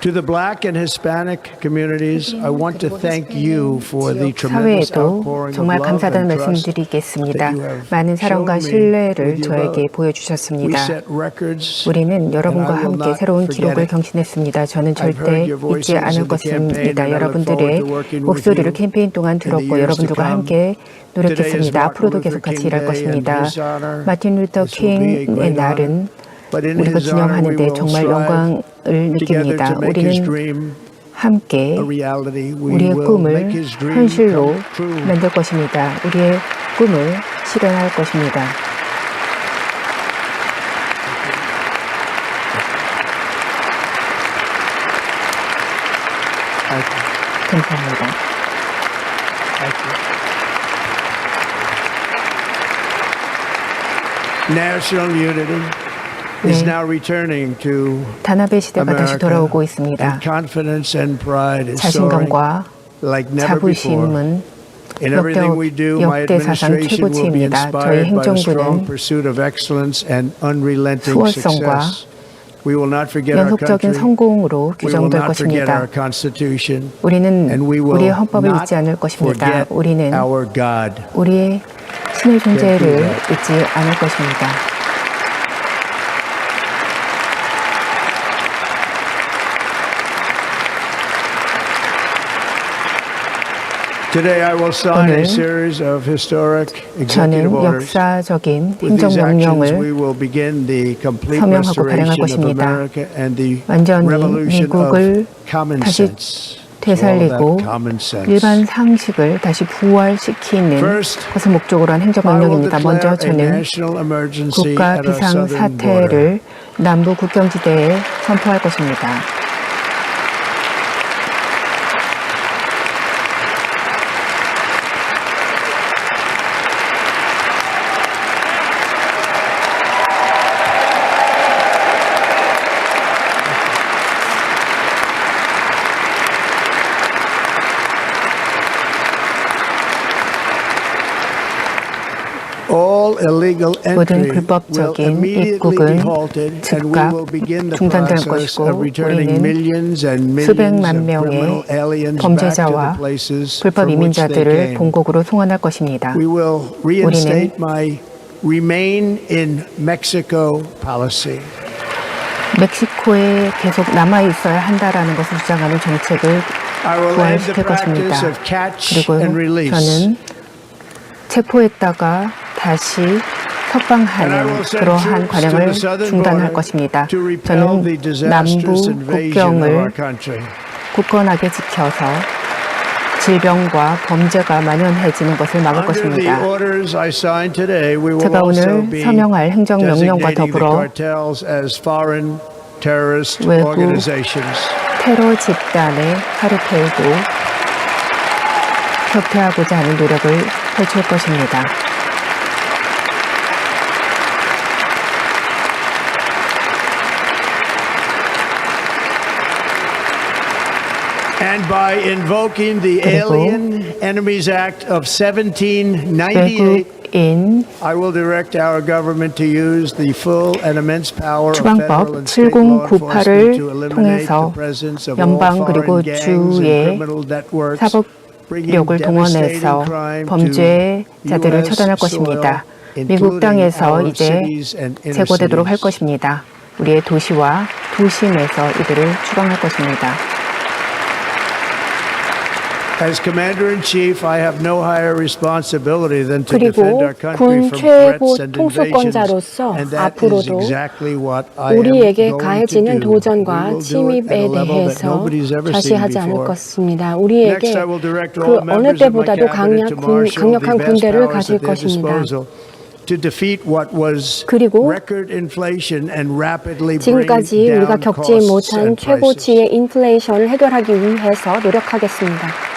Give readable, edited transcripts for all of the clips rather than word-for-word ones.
To the Black and Hispanic communities, I want to thank you for the tremendous 사회에도 outpouring of 정말 love 감사하다는 and trust 말씀드리겠습니다. that you have 많은 사랑과 shown me 신뢰를 with your 저에게 vote. We 보여주셨습니다. set records. 우리는 여러분과 and I will 함께 not 새로운 forget 기록을 it. 경신했습니다. 저는 I've 절대 heard your voices 잊지 않을 in the campaign, 것입니다. and I look 여러분들의 forward to working with 목소리를 you 캠페인 동안 in the 들었고 years 여러분들과 to come. 함께 Today is 노력했습니다. Martin 앞으로도 Luther 계속 같이 King 일할 Day, and 것입니다. his honor, 마틴 루터 this will be a 킹의 great honor. 날은 But in 우리가 his honor, we 기념하는데 will 정말 strive 영광을 together 느낍니다. to make his 우리는 dream 함께 a reality. We 우리의 will 꿈을 make his dream 현실로 come true. 만들 것입니다. 우리의 꿈을 실현할 것입니다. 감사합니다. National unity is 네. now returning to 단합의 시대가 다시 America, 돌아오고 있습니다. and confidence and pride is soaring 자신감과 like never before. 자부심은 In everything we do, my 역대 사상 administration will be 최고치입니다. 저희 inspired by a strong 행정부는 pursuit of excellence and unrelenting 수월성과 success. We will not forget our 연속적인 country. 성공으로 We will 규정될 not forget 것입니다. our constitution. 우리는 And we will 우리의 헌법을 not 잊지 않을 것입니다. forget 우리는 our God. 우리의 신의 존재를 that. 잊지 않을 것입니다. Today I will sign 오늘 a series of historic executive 저는 orders. 역사적인 With these actions, we 행정명령을 will begin the complete 서명하고 발행할 restoration of 것입니다. America and the 완전히 revolution 미국을 of common 다시 sense. 되살리고 To all that common sense. 일반 상식을 다시 부활시키는 First, 것을 목적으로 한 I will 행정명령입니다. 먼저 declare a 저는 national emergency 국가 at our southern border. 비상사태를 남부 국경지대에 선포할 것입니다. All illegal 모든 entry will 불법적인 immediately be 입국은 halted, and we 즉각 will begin the 중단될 process 것이고 of returning 우리는 millions and millions 수백만 of 명의 criminal aliens back to the 범죄자와 places 불법 from which they 이민자들을 came. 본국으로 송환할 것입니다. We will reinstate my remain in Mexico policy. 멕시코에 계속 남아 있어야 한다라는 것을 주장하는 정책을 I will end the 부활시킬 practice 것입니다. of catch 그리고 and release. 저는 체포했다가 다시 And I 석방하는 will send 그러한 troops to 관행을 the southern 중단할 border 것입니다. to repel 저는 the 남부 disastrous invasion of our 국경을 country. 굳건하게 지켜서 질병과 범죄가 만연해지는 것을 막을 Under the 것입니다. orders I signed today, we will 제가 also 오늘 be 서명할 행정명령과 designating the 더불어 cartels as foreign terrorist 외국 organizations. 테러 집단의 카르텔도 협회하고자 하는 노력을 펼칠 것입니다. And by invoking the 그리고 Alien Enemies Act of 1798, 외국인 I will direct our government to use the full and immense power of 추방법 federal and state law enforcement 7098을 to eliminate 통해서 the presence of all 연방 그리고 foreign gangs and 주의 criminal networks, 사법력을 동원해서 범죄자들을 처단할 것입니다. 미국 땅에서 이제 제거되도록 할 것입니다. 우리의 도시와 도심에서 이들을 추방할 것입니다. As Commander-in-Chief, I have no higher responsibility than to defend 그리고 our country 군 from 최고 threats and 통수권자로서 invasions, and that is 앞으로도 exactly what I am 우리에게 going to 가해지는 do. 도전과 We will do it at a 침입에 level that 대해서 nobody's ever seen 자시하지 않을 before. 것입니다. Next, 우리에게 I will direct 그 all 어느 members of my 때보다도 cabinet to marshal 강력한 the vast 군대를 powers 가질 at their 것입니다. disposal to defeat what was 그리고 record inflation and rapidly bring 지금까지 우리가 down 겪지 costs 못한 and prices. 최고치의 인플레이션을 해결하기 위해서 노력하겠습니다.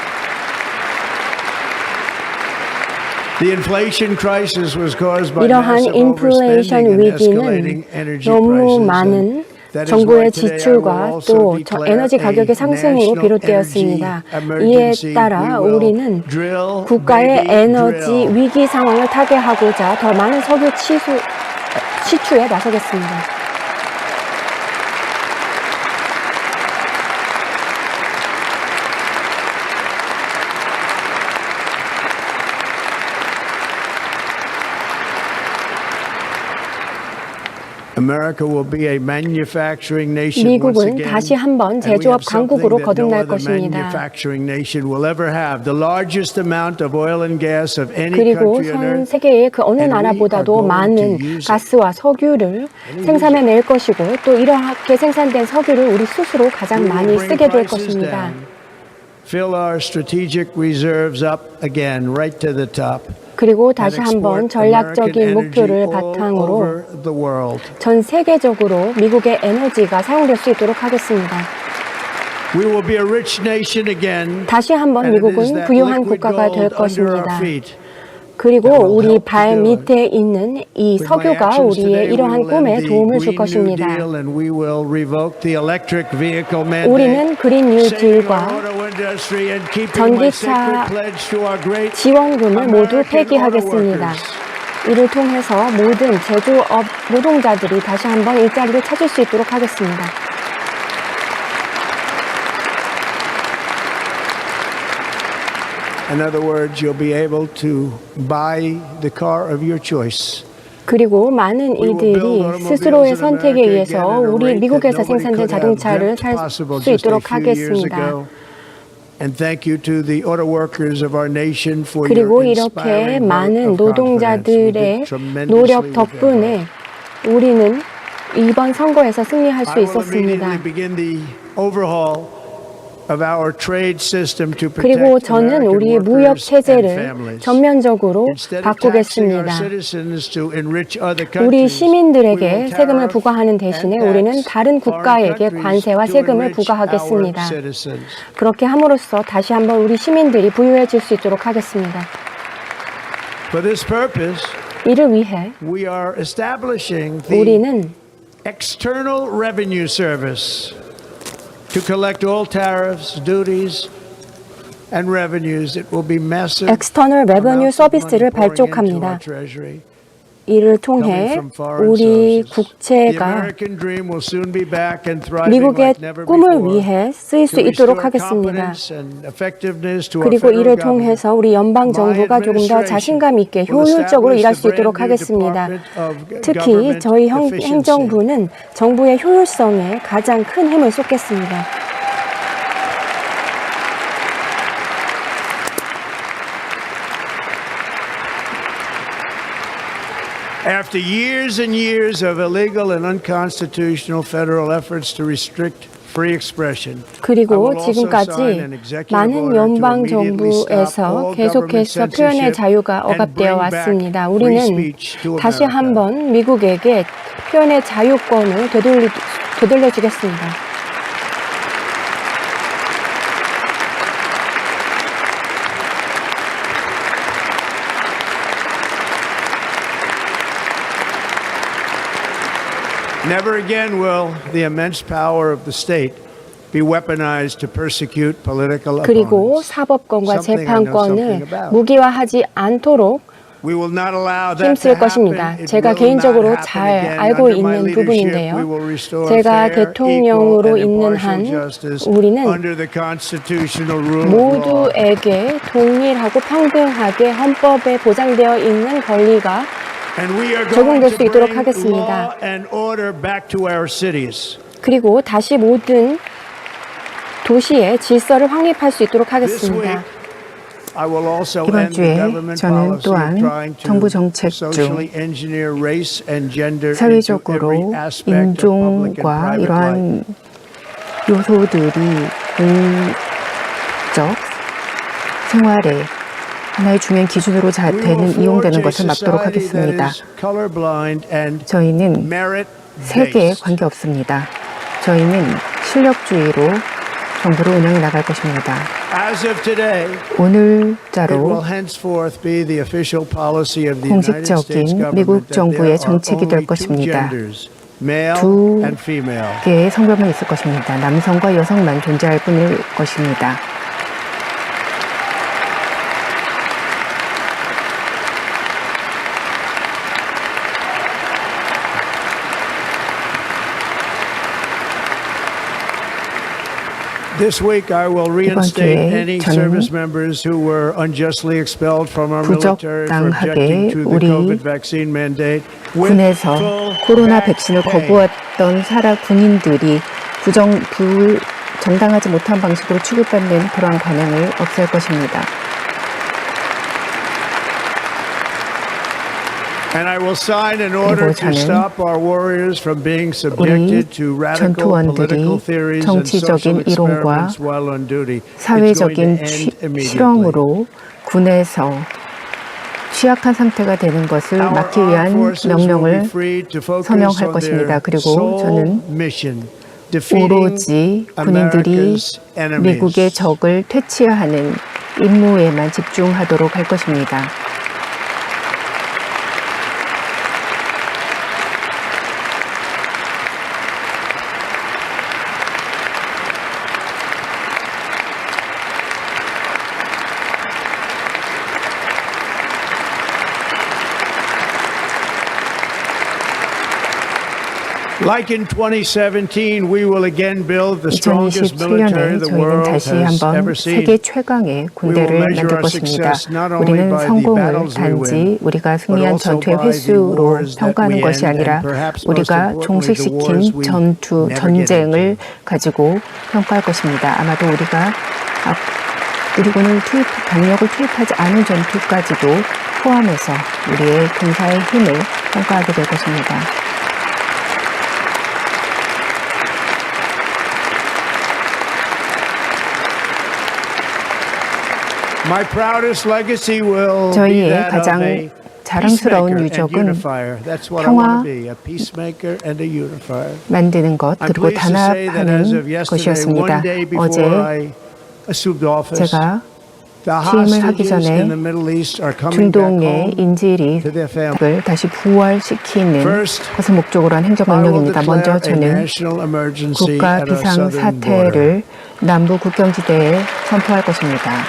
The inflation crisis was caused by 이러한 massive 인플레이션 overspending and 위기는 escalating energy 너무 prices. 많은 And that is 정부의 why today I will 지출과 also 또 declare 에너지 가격의 a 상승으로 national 비롯되었습니다. energy 이에 emergency. 따라 We will 우리는 drill, 국가의 baby, 에너지 drill. 위기 상황을 타개하고자 더 많은 석유 시추에 나서겠습니다. America will be a manufacturing nation once 미국은 again. 다시 한번 And we 제조업 have something 강국으로 that no 거듭날 other 것입니다. manufacturing nation will ever have. The largest amount of oil and gas of any 그리고 country on 전 earth. 세계의 그 어느 And we 나라보다도 are going 많은 to use it. 가스와 석유를 생산해낼 것이고 또 이렇게 생산된 석유를 우리 스스로 가장 We will 많이 bring 쓰게 될 prices 것입니다. down, fill our strategic reserves up again right to the top. 그리고 다시 and 한번 export 전략적인 American 목표를 energy all 바탕으로 over the world. 전 세계적으로 미국의 에너지가 사용될 수 있도록 하겠습니다. We will be a rich nation again. 다시 한번 and it is 미국은 that 부유한 liquid 국가가 될 gold under our 것입니다. feet. 그리고 that will 우리 help to 발 do it. 밑에 있는 이 With my 석유가 actions 우리의 today, we 이러한 will end 꿈에 the 도움을 줄 Green New 것입니다. Deal and we will revoke the electric vehicle mandate. 우리는 그린 뉴 saving our 딜과 auto industry and keeping my 전기차 sacred pledge to our great 지원금을 모두 American 폐기하겠습니다. auto workers. 이를 통해서 모든 제조업 노동자들이 다시 한번 일자리를 찾을 수 있도록 하겠습니다. In other words, you'll be able to buy the car of your choice. 그리고 많은 이들이 스스로의 선택에 의해서 우리 미국에서 생산된 자동차를 살 수 있도록 하겠습니다. And thank you to the auto workers of our nation for 그리고 your 이렇게 inspiring vote 많은 of confidence. We 노동자들의 did tremendously 노력 with your 덕분에 vote. 우리는 이번 선거에서 승리할 수 I will 있었습니다. immediately begin the overhaul of our trade system to 그리고 protect 저는 American 우리 무역 workers and 체제를 families. 전면적으로 Instead of taxing our 바꾸겠습니다. citizens to enrich other 우리 countries, we 시민들에게 will 세금을 tariff 부과하는 대신에 and 우리는 tax 다른 국가에게 foreign 관세와 countries to 세금을 enrich 부과하겠습니다. our citizens. 그렇게 함으로써 다시 한번 우리 시민들이 부유해질 수 있도록 하겠습니다. For this purpose, 이를 위해 we are establishing the 우리는 External Revenue Service to collect all tariffs, duties, and revenues. It will be massive. 엑스터널 레버뉴 amounts of money 서비스를 pouring into 발족합니다. our treasury. 이를 coming 통해 from foreign 우리 sources. The 국채가 American dream will soon be back and thriving 미국의 like never 꿈을 before. 위해 쓰일 수 To 있도록 restore 하겠습니다. confidence and effectiveness to our 그리고 federal 이를 government. 통해서 우리 연방 정부가 조금 더 자신감 있게 효율적으로 일할 수 있도록 하겠습니다. 특히 저희 행정부는 정부의 효율성에 가장 큰 힘을 쏟겠습니다. After years and years of illegal and unconstitutional federal efforts to restrict free expression, 그리고 지금까지 많은 연방 정부에서 계속해서 표현의 자유가 억압되어 왔습니다. 우리는 다시 한번 미국에게 표현의 자유권을 되돌려주겠습니다. never again will the immense power of the state be weaponized to persecute political 그리고 opponents. 사법권과 Something I know 재판권을 something about. 무기화하지 않도록 We will not allow that to 힘쓸 것입니다. happen. It 제가 will 개인적으로 not happen 잘 again. 알고 Under my 있는 leadership, 부분인데요. we will restore 제가 fair, 대통령으로 equal, and 있는 impartial 한 justice 우리는 under the constitutional rule of law. 모두에게 동일하고 평등하게 헌법에 보장되어 있는 권리가 And we are 적용될 going 수 to 있도록 bring 하겠습니다. law and order back to our cities. 그리고 다시 모든 도시의 질서를 확립할 수 있도록 This week, 하겠습니다. I will also 이번 end the 주에 government 저는 policy of 또한 trying to 정부 정책 중 socially engineer race and gender into 사회적으로 every aspect of public and 인종과 private life. 이러한 요소들이 공적 생활에 하나의 중요한 기준으로 We will 되는 이용되는 forge a 것을 막도록 society that 하겠습니다. is colorblind and 저희는 세계에 merit-based. 관계없습니다. 저희는 실력주의로 정부를 운영해 나갈 것입니다. As of today, it will 오늘자로 henceforth be the official policy of the United States 공식적인 government 미국 that there 정부의 are 정책이 될 only two 것입니다. genders, male 두 and female. 개의 성별만 있을 것입니다. 남성과 여성만 존재할 뿐일 것입니다. This week I will reinstate 기회에 any 저는 service members who were unjustly expelled from our military for objecting to the 우리 COVID vaccine mandate with 군에서 full 코로나 back 백신을 pay. 거부했던 사라 군인들이 정당하지 못한 방식으로 취급받는 그러한 관행을 없앨 것입니다. And I will sign an order 그리고 to 저는 stop our warriors from being 우리 subjected to radical political 전투원들이 theories and social 정치적인 이론과 experiments while on duty. It's going to 사회적인 end immediately. 실험으로 군에서 취약한 상태가 되는 것을 Our 막기 armed 위한 forces will be 명령을 free to focus 서명할 on 것입니다. their 그리고 sole 저는 mission, defeating 오로지 군인들이 America's enemies. 미국의 적을 퇴치하는 임무에만 집중하도록 할 것입니다. Like in 2017, we will again build the strongest military 2017년에 the 저희는 world 다시 has 한번 ever seen. 세계 최강의 군대를 만들 것입니다. 우리는 성공을 단지 우리가 승리한 전투의 횟수로 평가하는 것이 아니라 우리가 종식시킨 전쟁을 가지고 평가할 것입니다. 아마도 우리가 우리 군을 병력을 투입하지 않은 전투까지도 포함해서 우리의 군사의 힘을 평가하게 될 것입니다. My proudest legacy will be 저희의 that of 가장 a 자랑스러운 peacemaker and 유적은 unifier. That's what I want 평화 to be, a peacemaker and a unifier. 만드는 것 I'm 그리고 pleased to say that as of 단합하는 yesterday, 것이었습니다. one day before 어제 I assumed office, 제가 the 취임을 하기 hostages 전에 in the Middle East are coming back 중동의 home. 인질이 to their family. 다시 부활시키는 First, 것을 목적으로 한 I will 행정명령입니다. 먼저 declare a 저는 national emergency 국가 at our southern border. 비상사태를 남부 국경지대에 선포할 것입니다.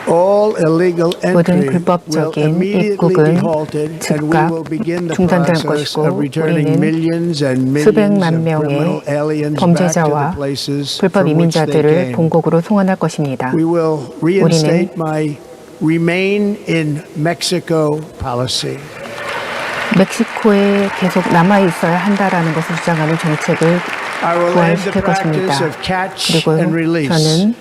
All illegal 모든 entry will 불법적인 immediately be 입국은 halted, and we 즉각 will begin the 중단될 process 것이고 of returning 우리는 millions and millions 수백만 of criminal 명의 aliens back to the 범죄자와 places 불법 from which they 이민자들을 came. 본국으로 송환할 것입니다. We will reinstate my remain in Mexico policy. 멕시코에 계속 남아 있어야 한다라는 것을 주장하는 정책을 I will end the 부활시킬 practice 것입니다. of catch 그리고 and release. 저는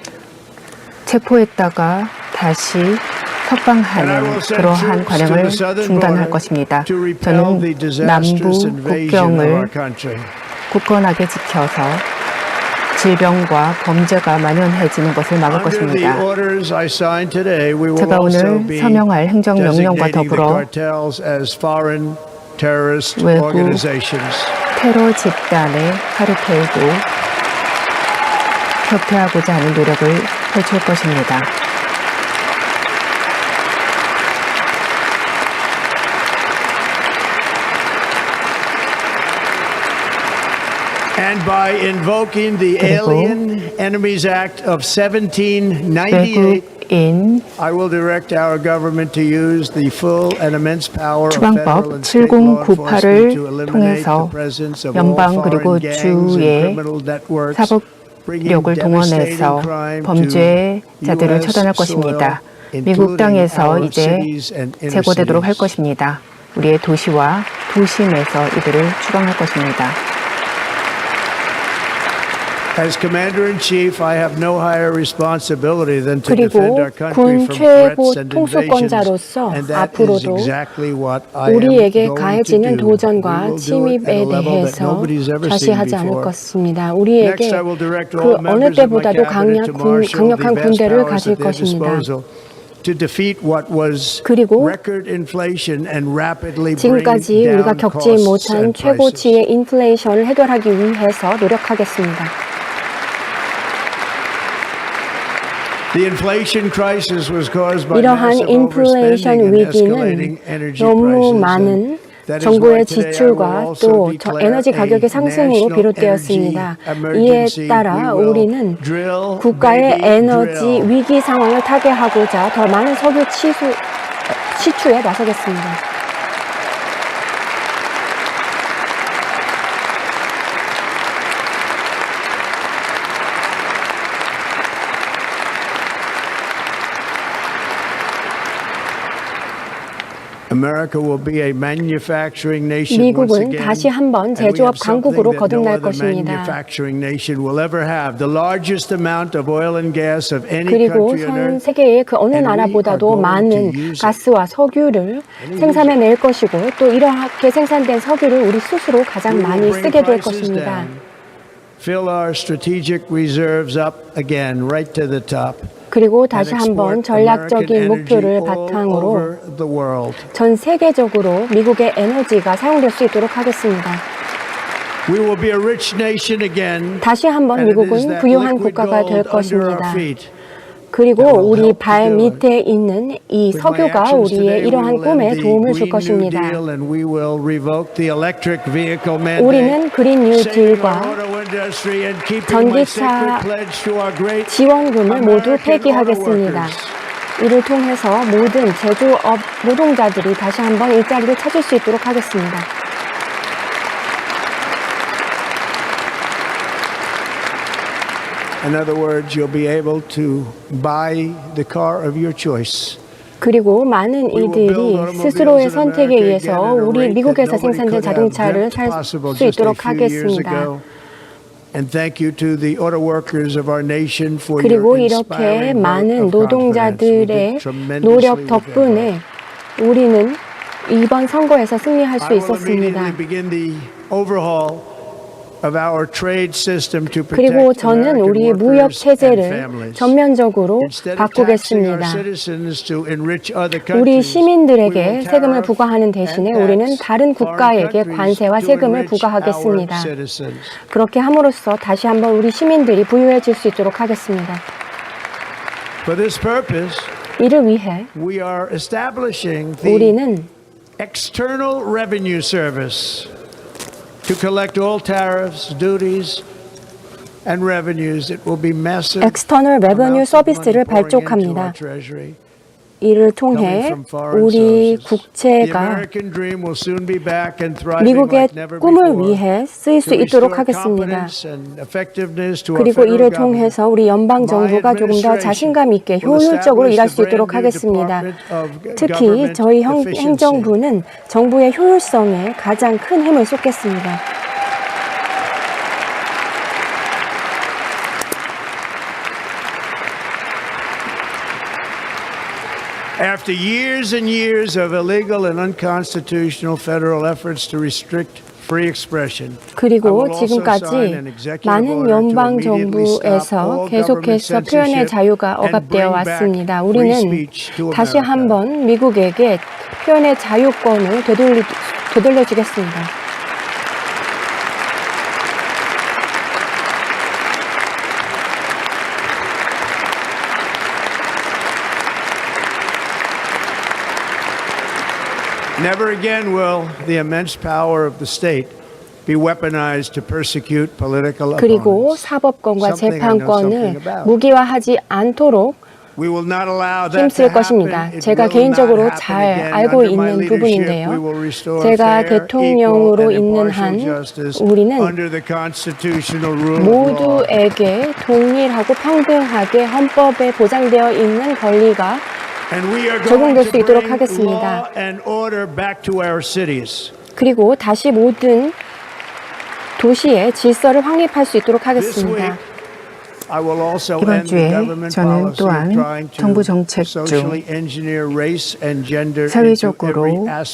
체포했다가 다시 And I 석방하는 will send 그러한 troops to 관행을 the southern 중단할 border 것입니다. to repel 저는 the 남부 disastrous invasion of our 국경을 country. 굳건하게 지켜서 질병과 범죄가 만연해지는 것을 막을 Under the 것입니다. orders I signed today, we will 제가 also 오늘 be 서명할 행정명령과 designating the 더불어 cartels as foreign terrorist 외국 organizations. 테러 집단의 카르텔도 협회하고자 하는 노력을 펼칠 것입니다. And by invoking the 그리고 Alien Enemies Act of 1798, 외국인 I will direct our government to use the full and immense power of 추방법 federal and state law enforcement 7098을 to eliminate the 통해서 presence of all 연방 그리고 foreign gangs and 주의 criminal networks, bringing 사법력을 devastating 동원해서 crime to 범죄자들을 US 처단할 soil, 것입니다. 미국 including 땅에서 our 이제 cities and inner 제거되도록 할 cities. 것입니다. 우리의 도시와 도심에서 이들을 추방할 것입니다. As Commander-in-Chief, I have no higher responsibility than to defend 그리고 our country 군 from 최고 threats and 통수권자로서 invasions, and that is 앞으로도 exactly what I am 우리에게 going to 가해지는 do. 도전과 We will do it at a 침입에 level that 대해서 nobody's ever seen 자시하지 않을 before. 것입니다. Next, 우리에게 I will direct 그 all 어느 members of my 때보다도 cabinet to marshal 강력한 the vast 군대를 powers 가질 at their 것입니다. disposal to defeat what was 그리고 record inflation and rapidly bring 지금까지 우리가 down 겪지 costs 못한 and prices. 최고치의 인플레이션을 해결하기 위해서 노력하겠습니다. 이러한 인플레이션 위기는 너무 많은 정부의 지출과 또 에너지 가격의 상승으로 비롯되었습니다. 이에 따라 우리는 국가의 에너지 위기 상황을 타개하고자 더 많은 석유 시추에 나서겠습니다. 미국은 다시 한번 제조업 강국으로 거듭날 것입니다. 그리고 전 세계의 그 어느 나라보다도 많은 가스와 석유를 생산해낼 것이고 또 이렇게 생산된 석유를 우리 스스로 가장 많이 쓰게 될 것입니다. 그리고 다시 한번 전략적인 목표를 바탕으로 전 세계적으로 미국의 에너지가 사용될 수 있도록 하겠습니다. 다시 한번 미국은 부유한 국가가 될 것입니다. 그리고 우리 발 밑에 있는 이 석유가 우리의 이러한 꿈에 도움을 줄 것입니다. 우리는 그린 뉴 딜과 전기차 지원금을 모두 폐기하겠습니다. 이를 통해서 모든 제조업 노동자들이 다시 한번 일자리를 찾을 수 있도록 하겠습니다. In other words, you'll be able to buy the car of your choice. 그리고 많은 이들이 스스로의 선택에 의해서 우리 미국에서 생산된 자동차를 살 수 있도록 하겠습니다. 그리고 이렇게 많은 노동자들의 노력 덕분에 우리는 이번 선거에서 승리할 수 있었습니다. 그리고 저는 우리 무역 체제를 전면적으로 바꾸겠습니다. 우리 시민들에게 세금을 부과하는 대신에 우리는 다른 국가에게 관세와 세금을 부과하겠습니다. 그렇게 함으로써 다시 한번 우리 시민들이 부유해질 수 있도록 하겠습니다. 이를 위해 우리는 external revenue service to collect all tariffs, duties, and revenues. It will be massive. 엑스터널 레버뉴 서비스를 발족합니다. 이를 통해 우리 국채가 미국의 꿈을 위해 쓰일 수 있도록 하겠습니다. 그리고 이를 통해서 우리 연방정부가 조금 더 자신감 있게 효율적으로 일할 수 있도록 하겠습니다. 특히 저희 행정부는 정부의 효율성에 가장 큰 힘을 쏟겠습니다. After years and years of illegal and unconstitutional federal efforts to restrict free expression, 그리고 지금까지 많은 연방 정부에서 계속해서 표현의 자유가 억압되어 왔습니다. 우리는 다시 한번 미국에게 표현의 자유권을 되돌려주겠습니다. Never again will the immense power of the state be weaponized to persecute political opponents. 그리고 사법권과 재판권을 무기화하지 않도록 힘쓸 것입니다. 제가 개인적으로 잘 알고 있는 부분인데요. 제가 대통령으로 있는 한 우리는 모두에게 동일하고 평등하게 헌법에 보장되어 있는 권리가 적용될 수 있도록 하겠습니다. 그리고 다시 모든 도시의 질서를 확립할 수 있도록 하겠습니다. 이번 주에 저는 또한 정부 정책 중 사회적으로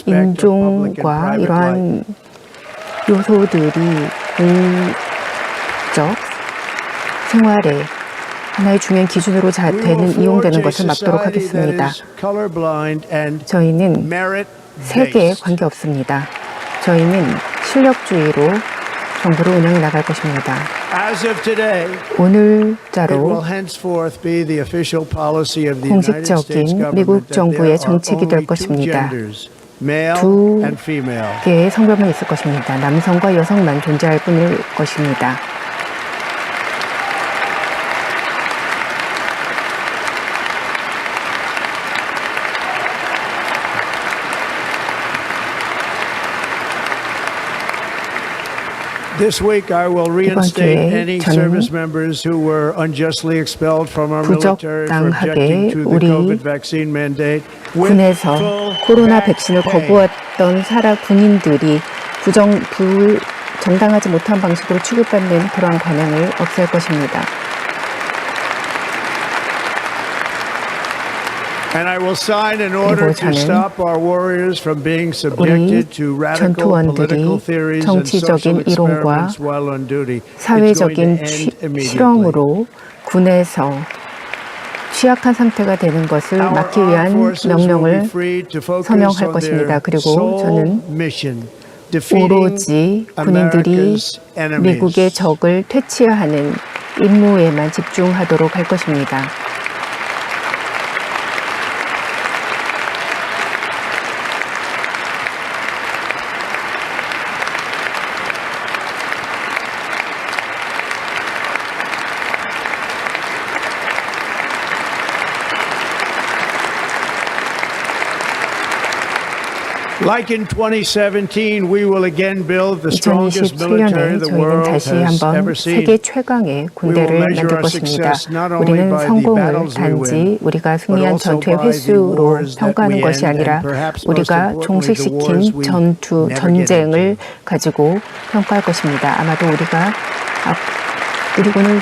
인종과 이러한 요소들이 공적 생활에 하나의 중요한 기준으로 이용되는 것을 막도록 하겠습니다. 저희는 세계에 관계없습니다. 저희는 실력주의로 정부를 운영해 나갈 것입니다. As of today, it 오늘자로 will henceforth be the official policy of the United States 공식적인 government 미국 that there 정부의 are 정책이 될 only two 것입니다. genders, male 두 and female. 개의 성별만 있을 것입니다. 남성과 여성만 존재할 뿐일 것입니다. This week, I will reinstate 기회에 any 저는 service members who were unjustly expelled from our military for objecting to the 우리 COVID vaccine mandate with 군에서 full 코로나 back 백신을 pay. 거부했던 사라 군인들이 정당하지 못한 방식으로 취급받는 그러한 관행을 없앨 것입니다. And I will sign an order 그리고 to 저는 stop our warriors from being 우리 subjected to radical political 전투원들이 theories and social 정치적인 이론과 experiments while on duty. It's going to 사회적인 end immediately. 실험으로 군에서 취약한 상태가 되는 것을 Our 막기 armed 위한 forces will be 명령을 free to focus 서명할 on 것입니다. their 그리고 sole 저는 mission, defeating 오로지 군인들이 America's enemies. 미국의 적을 퇴치하는 임무에만 집중하도록 할 것입니다. Like in 2017, we will again build the strongest military 2017년에 the 저희는 world 다시 has 한번 ever seen. 세계 최강의 군대를 만들 것입니다. 우리는 성공을 단지 우리가 승리한 전투의 횟수로 평가하는 것이 아니라 우리가 종식시킨 전쟁을 가지고 평가할 것입니다. 아마도 우리가 우리 군을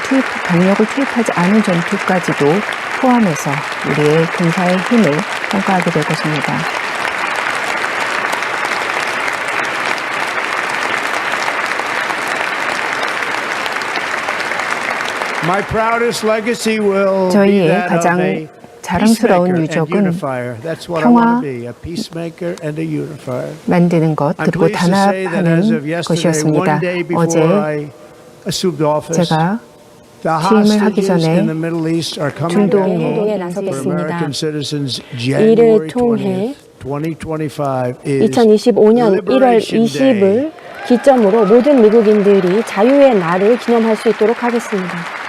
병력을 투입하지 않은 전투까지도 포함해서 우리의 군사의 힘을 평가하게 될 것입니다. My proudest legacy will be 저희의 that of 가장 a 자랑스러운 peacemaker and 유적은 unifier. That's what I want 평화 to be, a peacemaker and a unifier. 만드는 것 I'm 그리고 pleased to say that as of 단합하는 yesterday, 것이었습니다. one day before 어제 I assumed office, 제가 the 취임을 하기 hostages 전에 in the Middle East are coming 중동에 back 행동에 for 나서겠습니다. American citizens 이를 January 통해 20th, 2025 is 2025년 1월 Liberation Day. 20을 기점으로 모든 미국인들이 자유의 날을 기념할 수 있도록 하겠습니다.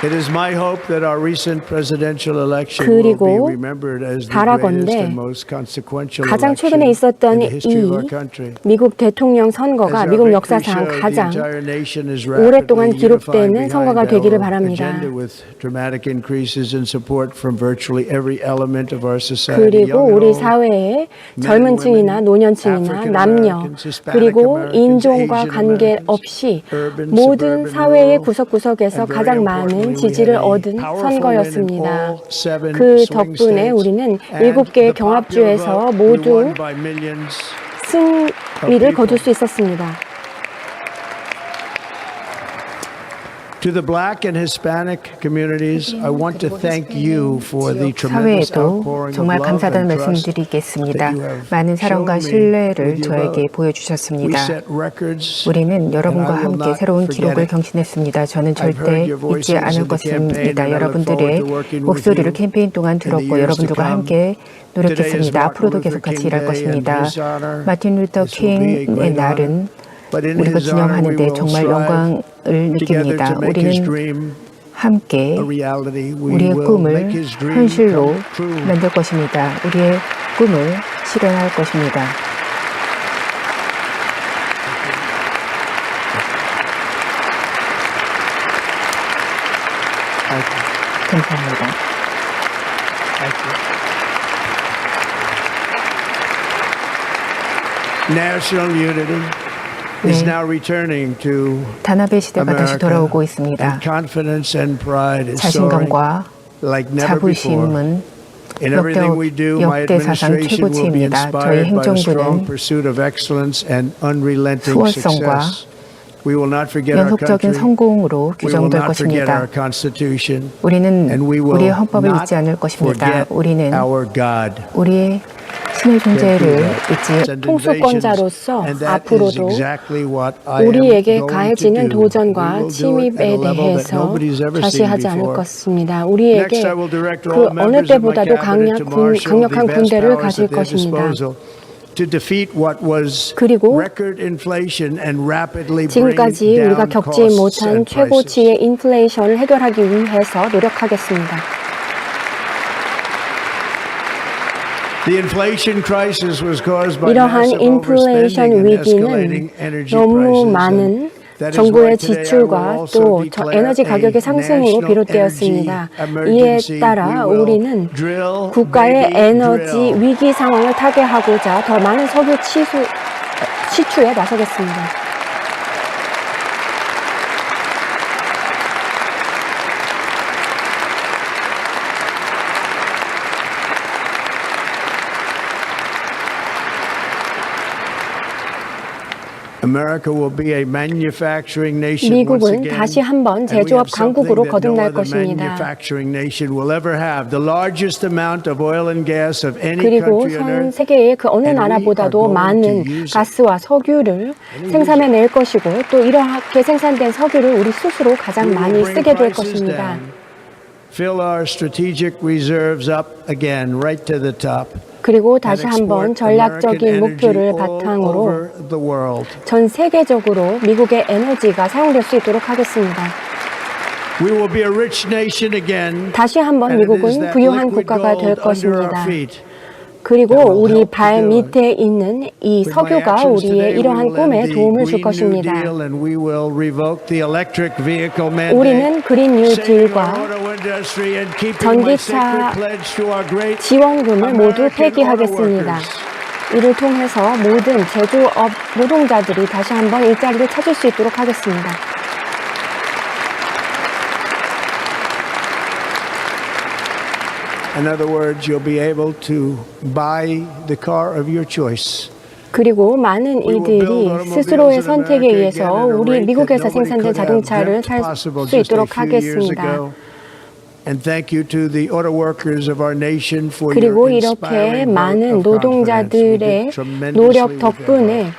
It is my hope that our recent presidential election will be 그리고 remembered as the greatest 바라건대 and most consequential 가장 election 최근에 있었던 in the history of our 이 country. 미국 대통령 As 선거가 our 미국 victory 역사상 showed, the 가장 entire nation is 오랫동안 rapidly 기록되는 unifying 선거가 behind 되기를 our 바랍니다. agenda with dramatic increases in support from virtually every element of our society. 그리고 Young and 우리 old, 사회의 men 젊은 and 층이나 women, 노년층이나 African 남녀 Americans, Hispanic 그리고 Americans, 인종과 Asian 관계없이 Americans, urban, 모든 suburban, 사회의 rural, 구석구석에서 and very 가장 importantly, 많은 we 지지를 had a 얻은 powerful 선거였습니다. win in all 7 그 swing 덕분에 states, 우리는 and 7개의 the popular 경합주에서 vote, we 모두 won by millions. 승리를 거둘 수 있었습니다. To the Black and Hispanic communities, I want to thank you for the tremendous 사회에도 outpouring of 정말 love 감사하다는 and trust 말씀드리겠습니다. that you have 많은 사랑과 shown me 신뢰를 with your 저에게 vote. We 보여주셨습니다. set records, 우리는 여러분과 and I will 함께 not 새로운 forget 기록을 it. 경신했습니다. 저는 I've heard 절대 your voices 잊지 않을 in the campaign, 것입니다. and I look 여러분들의 forward to working with 목소리를 you 캠페인 동안 in the 들었고 years 여러분들과 to come. 함께 Today is 노력했습니다. Martin 앞으로도 Luther 계속 같이 King 일할 Day, and 것입니다. his honor, 마틴 루터 this will be a 킹의 great honor. 날은 But in 우리가 his honor, we 기념하는데 will 정말 strive 영광을 together 느낍니다. to make his 우리는 dream 함께 a reality. We 우리의 will 꿈을 make his dream 현실로 come true. 만들 것입니다. 우리의 꿈을 실현할 것입니다. 감사합니다. National unity is 네. now returning to 단합의 시대가 다시 America, 돌아오고 있습니다. and confidence and pride is soaring 자신감과 like never before. 자부심은 In everything we do, my 역대 사상 administration will be 최고치입니다. 저희 inspired by the strong 행정부는 pursuit of excellence and unrelenting 수월성과 success. We will not forget our 연속적인 country. 성공으로 We will 규정될 not forget our 것입니다. constitution. 우리는 And we will 우리의 헌법을 not 잊지 않을 것입니다. forget 우리는 our God. 우리의 자신의 존재를 잊지 통수권자로서 앞으로도 우리에게 가해지는 도전과 침입에 대해서 자시하지 않을 것입니다. 우리에게 그 어느 때보다도 강력한 군대를 가질 것입니다. 그리고 지금까지 우리가 겪지 못한 최고치의 인플레이션을 해결하기 위해서 노력하겠습니다. 이러한 인플레이션 위기는 너무 많은 정부의 지출과 또 에너지 가격의 상승으로 비롯되었습니다. 이에 따라 우리는 국가의 에너지 위기 상황을 타개하고자 더 많은 석유 시추에 나서겠습니다. 미국은 다시 한번 제조업 강국으로 거듭날 것입니다. 그리고 전 세계의 그 어느 나라보다도 많은 가스와 석유를 생산해낼 것이고 또 이렇게 생산된 석유를 우리 스스로 가장 많이 쓰게 될 것입니다. 그리고 다시 한번 전략적인 목표를 바탕으로 전 세계적으로 미국의 에너지가 사용될 수 있도록 하겠습니다. 다시 한번 미국은 부유한 국가가 될 것입니다. 그리고 우리 발 밑에 있는 이 석유가 우리의 이러한 꿈에 도움을 줄 것입니다. 우리는 그린 뉴 딜과 전기차 지원금을 모두 폐기하겠습니다. 이를 통해서 모든 제조업 노동자들이 다시 한번 일자리를 찾을 수 있도록 하겠습니다. In other words, you'll be able to buy the car of your choice. 그리고 많은 이들이 스스로의 선택에 의해서 우리 미국에서 생산된 자동차를 살 수 있도록 하겠습니다. 그리고 이렇게 많은 노동자들의 노력 덕분에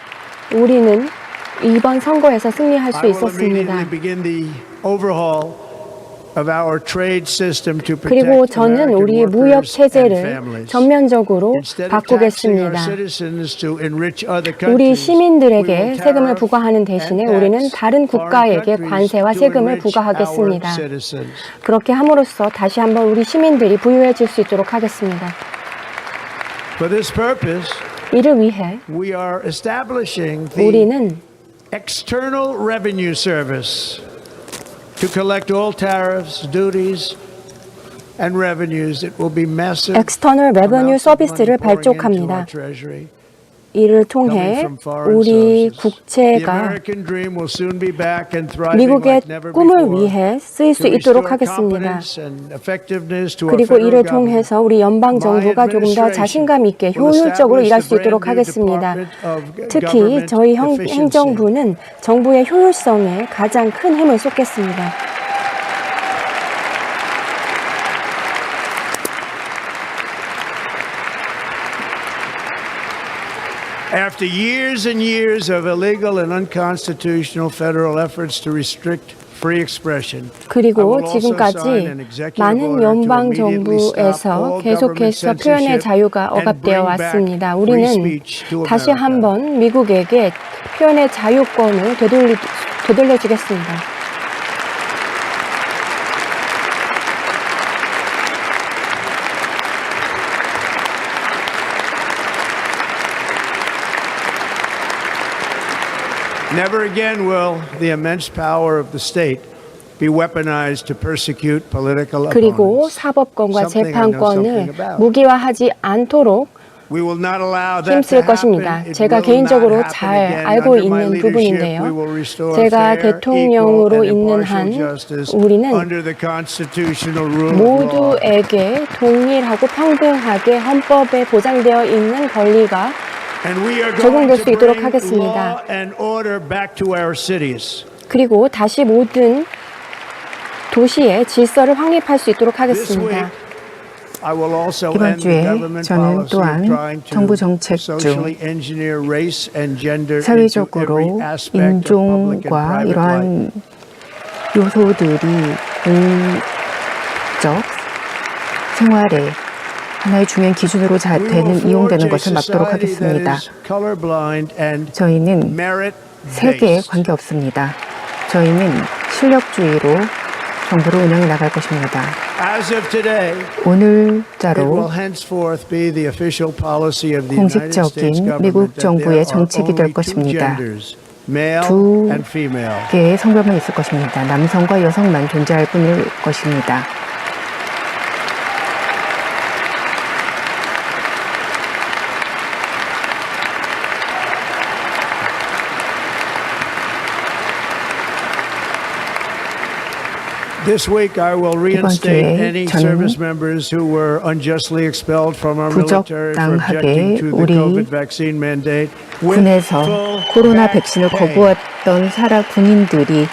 우리는 이번 선거에서 승리할 수 있었습니다. 그리고 저는 우리의 무역 체제를 전면적으로 바꾸겠습니다. 우리 시민들에게 세금을 부과하는 대신에 우리는 다른 국가에게 관세와 세금을 부과하겠습니다. 그렇게 함으로써 다시 한번 우리 시민들이 부유해질 수 있도록 하겠습니다. 이를 위해 우리는 external revenue service to collect all tariffs, duties, and revenues. It will be massive. 엑스터널 레버뉴 서비스를 발족합니다. 이를 통해 우리 국채가 미국의 꿈을 위해 쓰일 수 있도록 하겠습니다. 그리고 이를 통해서 우리 연방 정부가 조금 더 자신감 있게 효율적으로 일할 수 있도록 하겠습니다. 특히 저희 행정부는 정부의 효율성에 가장 큰 힘을 쏟겠습니다. After years and years of illegal and unconstitutional federal efforts to restrict free expression, 그리고 지금까지 많은 연방 정부에서 계속해서 표현의 자유가 억압되어 왔습니다. 우리는 다시 한번 미국에게 표현의 자유권을 되돌려주겠습니다. never again will the immense power of the state be weaponized to persecute political 그리고 opponents. 사법권과 재판권을 무기화하지 않도록 힘쓸 것입니다. 제가 개인적으로 잘 알고 있는 부분인데요. 제가 대통령으로 있는 한 우리는 모두에게 동일하고 평등하게 헌법에 보장되어 있는 권리가 적용될 수 있도록 하겠습니다. 그리고 다시 모든 도시의 질서를 확립할 수 있도록 하겠습니다. 이번 주에 저는 또한 정부 정책 중 사회적으로 인종과 이러한 요소들이 공적 생활에 하나의 중요한 기준으로 이용되는 것을 막도록 하겠습니다. 저희는 세계에 관계없습니다. 저희는 실력주의로 정부를 운영해 나갈 것입니다. 오늘자로 공식적인 미국 정부의 정책이 될 것입니다. 두 개의 성별만 있을 것입니다. 남성과 여성만 존재할 뿐일 것입니다. 이번 주에 저는 부적당하게 우리 군에서 코로나 백신을 거부했던 군인들이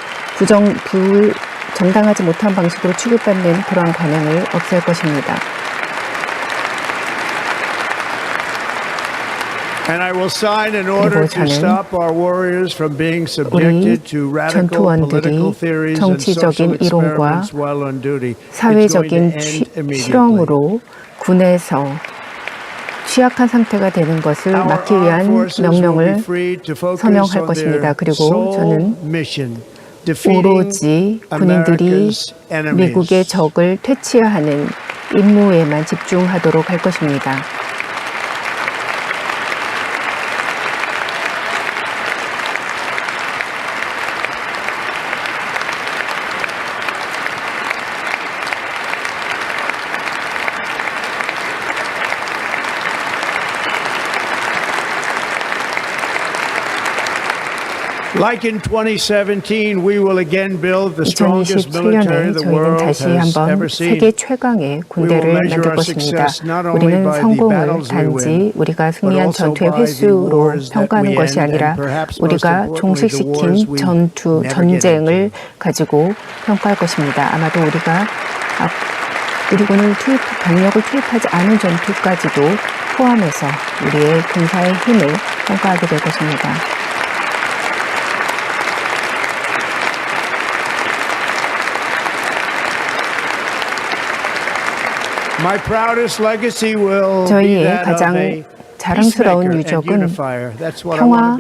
정당하지 못한 방식으로 취급받는 그러한 관행을 없앨 것입니다. 그리고 저는 우리 전투원들이 정치적인 이론과 사회적인 실험으로 군에서 취약한 상태가 되는 것을 막기 위한 명령을 서명할 것입니다. 그리고 저는 오로지 군인들이 미국의 적을 퇴치하는 임무에만 집중하도록 할 것입니다. Like in 2017, we will again build the strongest military 2017년에 the 저희는 world 다시 has 한번 ever seen. 세계 최강의 군대를 만들 것입니다. 우리는 성공을 단지 우리가 승리한 전투의 횟수로 평가하는 것이 아니라 우리가 종식시킨 전쟁을 가지고 평가할 것입니다. 아마도 우리가 우리 군을 병력을 투입하지 않은 전투까지도 포함해서 우리의 군사의 힘을 평가하게 될 것입니다. 저희의 가장 자랑스러운 유적은 평화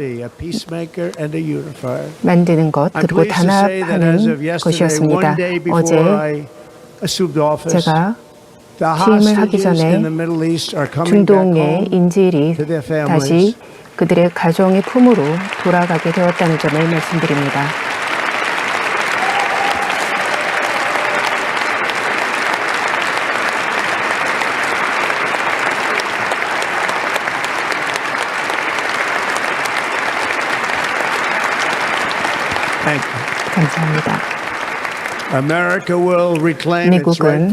만드는 것 그리고 단합하는 것이었습니다. 어제 제가 취임을 하기 전에 중동의 인질이 다시 그들의 가정의 품으로 돌아가게 되었다는 점을 말씀드립니다. 감사합니다. 미국은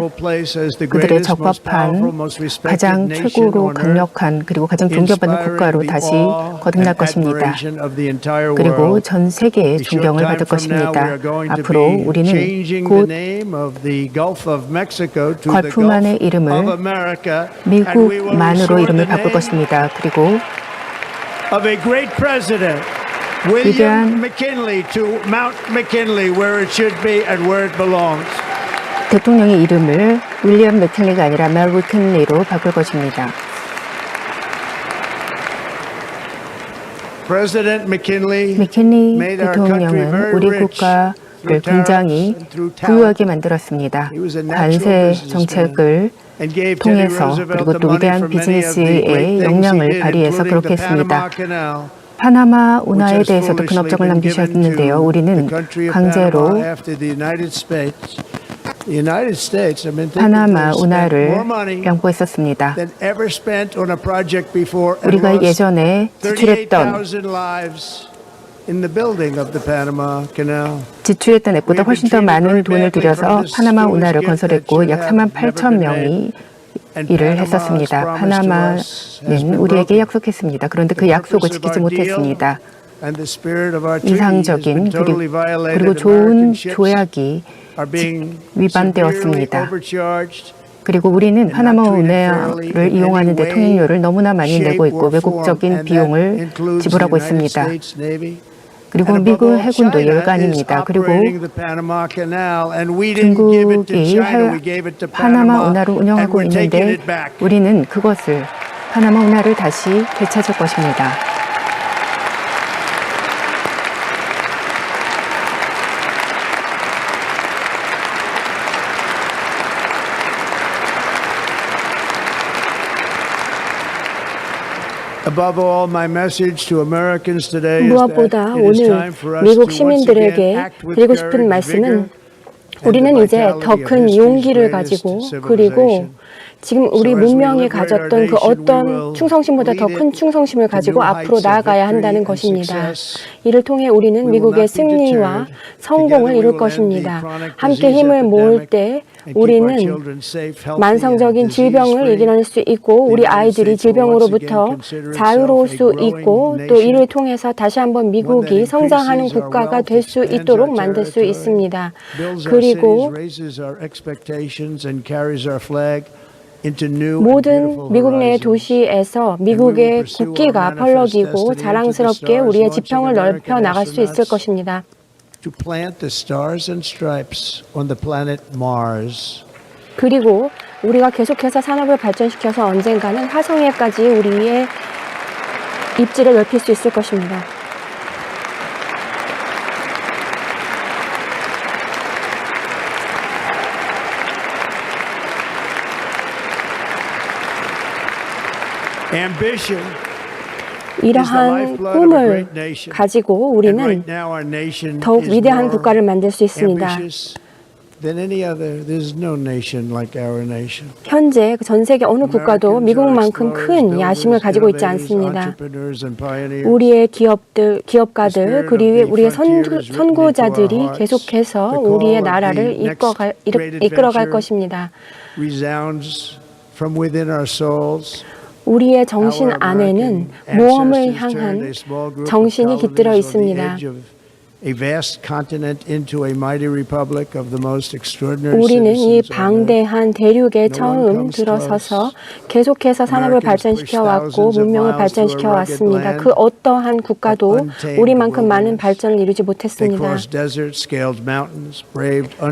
그들의 적합한 가장 최고로 강력한 그리고 가장 존경받는 국가로 다시 거듭날 것입니다. 그리고 전 세계의 존경을 받을 것입니다. 앞으로 우리는 곧 걸프만의 이름을 미국만으로 이름을 바꿀 것입니다. 그리고 위대한 대통령의 이름을 윌리엄 맥킨리가 아니라 멜 미킨리로 바꿀 것입니다. 맥킨리 대통령은 우리 국가를 굉장히 부유하게 만들었습니다. 관세 정책을 통해서 그리고 또 위대한 비즈니스의 역량을 발휘해서 그렇게 했습니다. 파나마 운하에 대해서도 큰 업적을 남기셨는데요. 우리는 강제로 파나마 운하를 양보했었습니다. 우리가 예전에 지출했던 앱보다 훨씬 더 많은 돈을 들여서 파나마 운하를 건설했고 약 38,000명이 일을 했었습니다. 파나마는 우리에게 약속했습니다. 그런데 그 약속을 지키지 못했습니다. 이상적인 그리고 좋은 조약이 위반되었습니다. 그리고 우리는 파나마 운하를 이용하는 데 통행료를 너무나 많이 내고 있고 외국적인 비용을 지불하고 있습니다. 그리고 미국 해군도 예외가 아닙니다. 그리고 중국이 파나마 운하를 운영하고 있는데 우리는 그것을 파나마 운하를 다시 되찾을 것입니다. 무엇보다 오늘 미국 시민들에게 드리고 싶은 말씀은 우리는 이제 더 큰 용기를 가지고 그리고 지금 우리 문명이 가졌던 그 어떤 충성심보다 더 큰 충성심을 가지고 앞으로 나아가야 한다는 것입니다. 이를 통해 우리는 미국의 승리와 성공을 이룰 것입니다. 함께 힘을 모을 때 우리는 만성적인 질병을 이겨낼 수 있고 우리 아이들이 질병으로부터 자유로울 수 있고 또 이를 통해서 다시 한번 미국이 성장하는 국가가 될 수 있도록 만들 수 있습니다. 그리고 모든 미국 내의 도시에서 미국의 국기가 펄럭이고 자랑스럽게 우리의 지평을 넓혀 나갈 수 있을 것입니다. 그리고 우리가 계속해서 산업을 발전시켜서 언젠가는 화성에까지 우리의 입지를 넓힐 수 있을 것입니다. 이러한 꿈을 가지고 우리는 더욱 위대한 국가를 만들 수 있습니다. 현재 전 세계 어느 국가도 미국만큼 큰 야심을 가지고 있지 않습니다. 우리의 기업가들 그리고 우리의 선구자들이 계속해서 우리의 나라를 이끌어갈 것입니다. 우리의 정신 안에는 모험을 향한 정신이 깃들어 있습니다. 우리는 이 방대한 대륙에 처음 들어서서 계속해서 산업을 발전시켜 왔고 문명을 발전시켜 왔습니다. 그 어떠한 국가도 우리만큼 많은 발전을 이루지 못했습니다.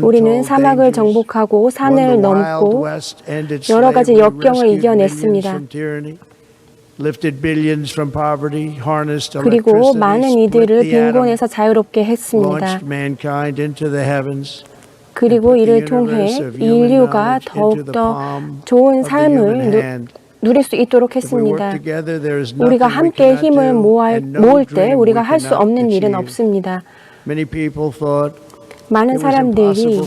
우리는 사막을 정복하고 산을 넘고 여러 가지 역경을 이겨냈습니다. 그리고 많은 이들을 빈곤에서 자유롭게 했습니다. 그리고 이를 통해 인류가 더욱더 좋은 삶을 누릴 수 있도록 했습니다. 우리가 함께 힘을 모을 때 우리가 할 수 없는 일은 없습니다. 많은 사람들이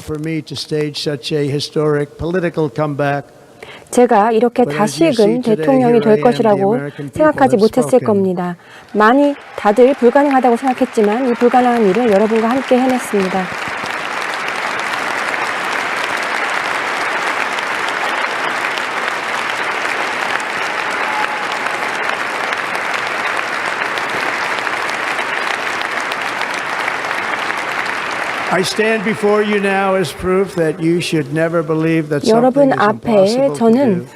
제가 이렇게 다시금 대통령이 될 것이라고 생각하지 못했을 겁니다. 다들 불가능하다고 생각했지만 이 불가능한 일을 여러분과 함께 해냈습니다. 여러분 앞에 저는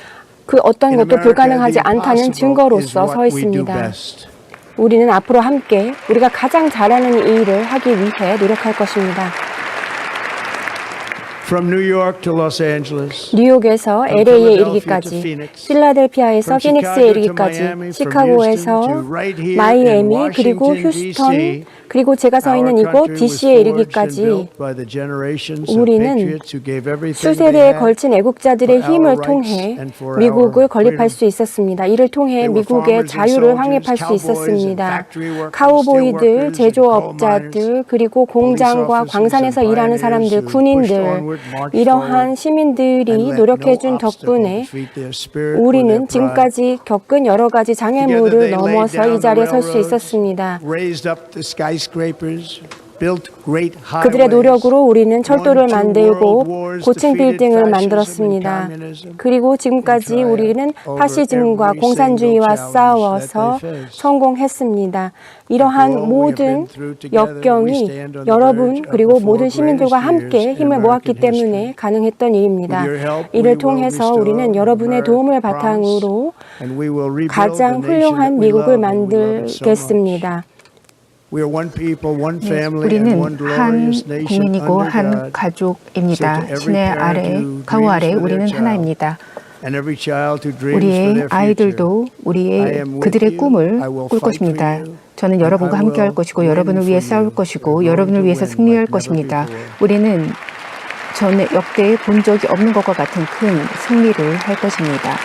그 어떤 것도 불가능하지 않다는 증거로서 서 있습니다. 우리는 앞으로 함께 우리가 가장 잘하는 일을 하기 위해 노력할 것입니다. 뉴욕에서 LA에 이르기까지, 필라델피아에서 피닉스에 이르기까지, 시카고에서 마이애미 그리고 휴스턴 그리고 제가 서 있는 이곳 DC에 이르기까지 우리는 수세대에 걸친 애국자들의 힘을 통해 미국을 건립할 수 있었습니다. 이를 통해 미국의 자유를 확립할 수 있었습니다. 카우보이들, 제조업자들, 그리고 공장과 광산에서 일하는 사람들, 군인들, 이러한 시민들이 노력해준 덕분에 우리는 지금까지 겪은 여러 가지 장애물을 넘어서 이 자리에 설 수 있었습니다. 그들의 노력으로 우리는 철도를 만들고 고층 빌딩을 만들었습니다. 그리고 지금까지 우리는 파시즘과 공산주의와 싸워서 성공했습니다. 이러한 모든 역경이 여러분 그리고 모든 시민들과 함께 힘을 모았기 때문에 가능했던 일입니다. 이를 통해서 우리는 여러분의 도움을 바탕으로 가장 훌륭한 미국을 만들겠습니다. 우리는 한 국민이고 한 가족입니다. 신의 아래, 가호 아래 우리는 하나입니다. 우리의 아이들도 그들의 꿈을 꿀 것입니다. 저는 여러분과 함께 할 것이고 여러분을 위해 싸울 것이고 여러분을 위해서 승리할 것입니다. 우리는 전에 역대 본 적이 없는 것과 같은 큰 승리를 할 것입니다.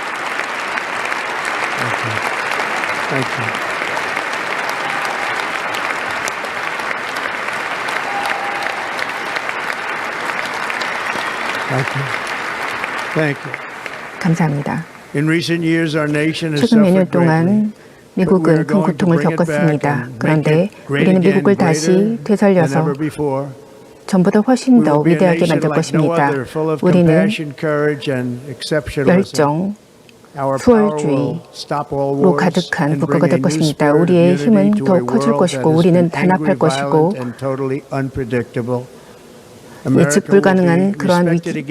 감사합니다. 최근 몇 년 동안 미국은 큰 고통을 겪었습니다. 그런데 우리는 미국을 다시 되살려서 전보다 훨씬 더 위대하게 만들 것입니다. 우리는 열정, 수월주의로 가득한 국가가 될 것입니다. 우리의 힘은 더욱 커질 것이고 우리는 단합할 것이고 예측 불가능한 그러한 위기,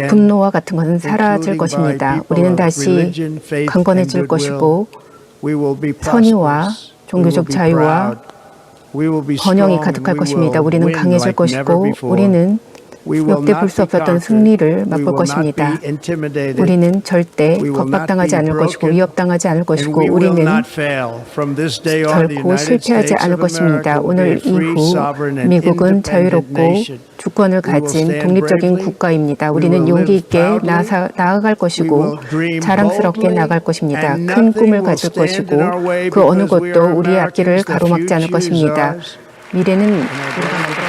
분노와 같은 것은 사라질 것입니다. 우리는 다시 강건해질 것이고 선의와 종교적 자유와 번영이 가득할 것입니다. 우리는 강해질 것이고 우리는 역대 볼 수 없었던 승리를 맛볼 것입니다. 우리는 절대 겁박당하지 않을 것이고 위협당하지 않을 것이고 우리는 결코 실패하지 않을 것입니다. 오늘 이후 미국은 자유롭고 주권을 가진 독립적인 국가입니다. 우리는 용기 있게 나아갈 것이고 자랑스럽게 나아갈 것입니다. 큰 꿈을 가질 것이고 그 어느 것도 우리의 앞길을 가로막지 않을 것입니다. 미래는 우리가 만들어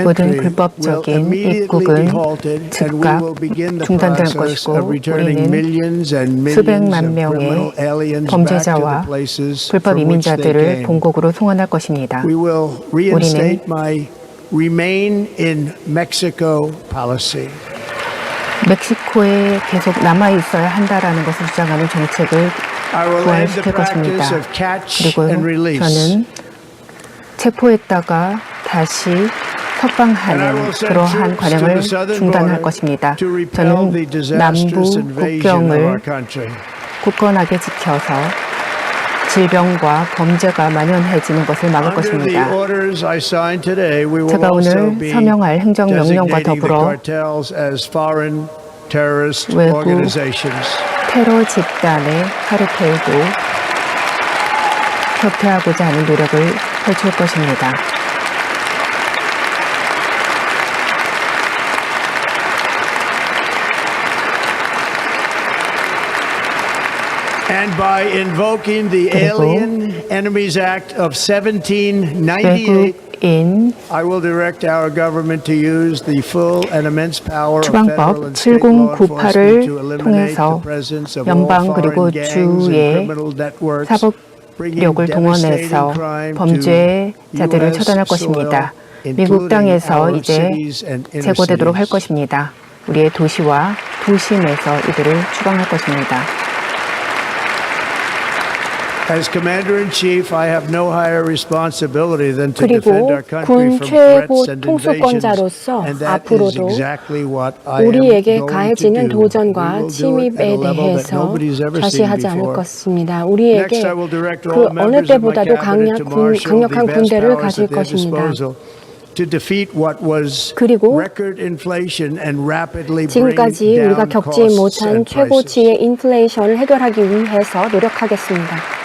모든 불법적인 입국은 즉각 중단될 것이고 우리는 수백만 명의 범죄자와 불법 이민자들을 본국으로 송환할 것입니다. 우리는 멕시코에 계속 남아있어야 한다라는 것을 주장하는 정책을 부활시킬 것입니다. 그리고 저는 체포했다가 다시 석방하는 그러한 과정을 중단할 것입니다. 저는 남부 국경을 굳건하게 지켜서 질병과 범죄가 만연해지는 것을 막을 것입니다. 제가 오늘 서명할 행정명령과 더불어 외국 테러 집단의 카르텔도 협회하고자 하는 노력을 펼칠 것입니다. And by invoking the Alien Enemies Act of 1798, I will direct our government to use the full and immense power of federal and state law enforcement to eliminate the presence of all foreign gangs and criminal networks, 사법력을 동원해서 범죄자들을 처단할 것입니다. 미국 땅에서 이제 제거되도록 할 것입니다. 우리의 도시와 도심에서 이들을 추방할 것입니다. As Commander-in-Chief, I have no higher responsibility than to defend our country 그리고 군 from 최고 threats and 통수권자로서 invasions, and that is 앞으로도 exactly what I am 우리에게 going to 가해지는 do. 도전과 We will do it at a 침입에 level that 대해서 nobody's ever seen 자시하지 않을 before. 것입니다. 우리에게 Next, I will direct 그 all 어느 members of my 때보다도 cabinet to marshal 강력한 the vast 군대를 powers 가질 at their 것입니다. disposal to defeat what was 그리고 record inflation and rapidly bring 지금까지 우리가 down 겪지 costs 못한 and prices. 최고치의 인플레이션을 해결하기 위해서 노력하겠습니다.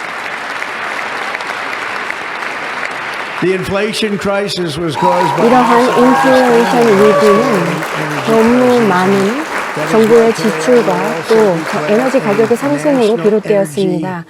The inflation crisis was caused by 이러한 인플레이션 위기는 너무 많은 정부의 지출과 또 에너지 가격의 상승으로 비롯되었습니다.